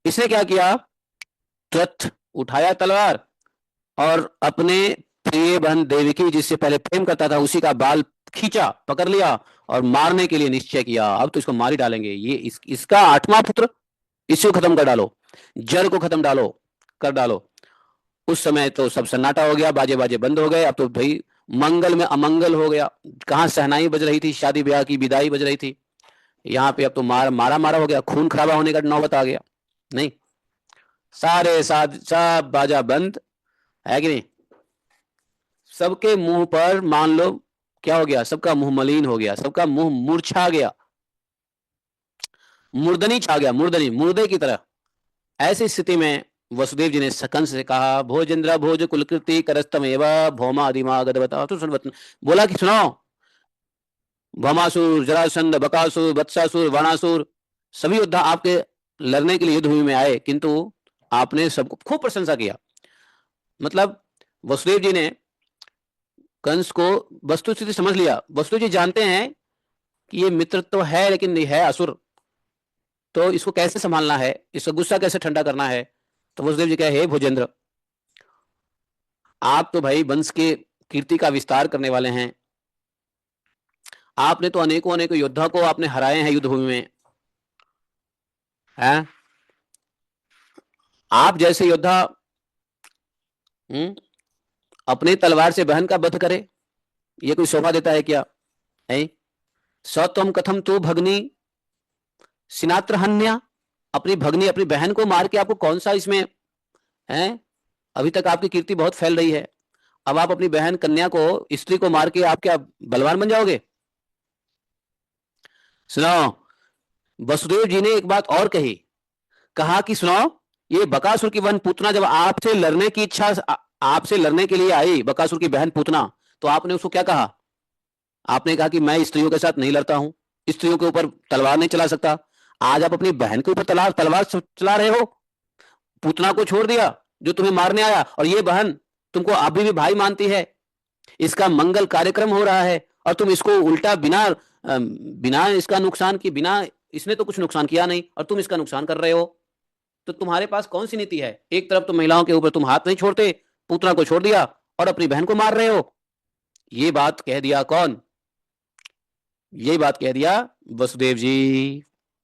इसने क्या किया, तुरंत उठाया तलवार और अपने प्रिय बहन देवकी जिससे पहले प्रेम करता था उसी का बाल खींचा, पकड़ लिया और मारने के लिए निश्चय किया। अब तो इसको मार ही डालेंगे, ये इसका 8वां पुत्र, इसी को खत्म कर डालो, जड़ को खत्म डालो कर डालो। उस समय तो सब सन्नाटा हो गया, बाजे बाजे बंद हो गए। अब तो भाई मंगल में अमंगल हो गया। कहाँ शहनाई बज रही थी, शादी ब्याह की विदाई बज रही थी, यहाँ पे अब तो मारा मारा हो गया, खून खराबा होने का नौबत आ गया। नहीं, सारे सब बाजा बंद है कि नहीं। सबके मुंह पर मान लो क्या हो गया, सबका मुंह मलिन हो गया, सबका मुंह मूर्छा गया, मुर्दनी छा गया, मुर्दनी मुर्दे की तरह। ऐसी स्थिति में वसुदेव जी ने सकंस से कहा, भोजेंद्र भोज कुलकृति करस्तम एवं भौमा अधिमा गदवता। तो सुन, बोला कि सुनो, भौमासुर, जरासंध, बकासुर, वत्सासुर, वाणासुर सभी योद्धा आपके लड़ने के लिए युद्ध भूमि में आए, किंतु आपने सबको खूब प्रशंसा किया। मतलब वसुदेव जी ने कंस को वस्तु स्थिति समझ लिया। वसुदेव जी जानते हैं कि ये मित्र तो है लेकिन नहीं है असुर, तो इसको कैसे संभालना है, इसका गुस्सा कैसे ठंडा करना है। तो वसुदेव जी कहे, हे भोजेंद्र, आप तो भाई वंश के कीर्ति का विस्तार करने वाले हैं, आपने तो अनेकों अनेकों योद्धा को आपने हराए हैं युद्ध भूमि में, हैं? आप जैसे योद्धा अपने तलवार से बहन का वध करे, ये कोई शोभा देता है क्या? है सौतम कथम तो भगनी सिनात्र हन्या, अपनी भगनी अपनी बहन को मार के आपको कौन सा इसमें है? अभी तक आपकी कीर्ति बहुत फैल रही है, अब आप अपनी बहन कन्या को, स्त्री को मार के आप क्या बलवान बन जाओगे? सुनो, वसुदेव जी ने एक बात और कही, कहा कि सुनो, ये बकासुर की वन पूतना जब आपसे लड़ने की इच्छा, आपसे लड़ने के लिए आई बकासुर की बहन पूतना, तो आपने उसको क्या कहा? आपने कहा कि मैं स्त्रियों के साथ नहीं लड़ता हूं, स्त्रियों के ऊपर तलवार नहीं चला सकता। आज आप अपनी बहन के ऊपर तलवार चला रहे हो, पूतना को छोड़ दिया जो तुम्हें मारने आया, और ये बहन तुमको अभी भी भाई मानती है, इसका मंगल कार्यक्रम हो रहा है और तुम इसको उल्टा बिना बिना इसका नुकसान की, बिना इसने तो कुछ नुकसान किया नहीं और तुम इसका नुकसान कर रहे हो। तो तुम्हारे पास कौन सी नीति है? एक तरफ तो महिलाओं के ऊपर तुम हाथ नहीं छोड़ते, पूतना को छोड़ दिया और अपनी बहन को मार रहे हो। ये बात कह दिया कौन? यही बात कह दिया वसुदेव जी।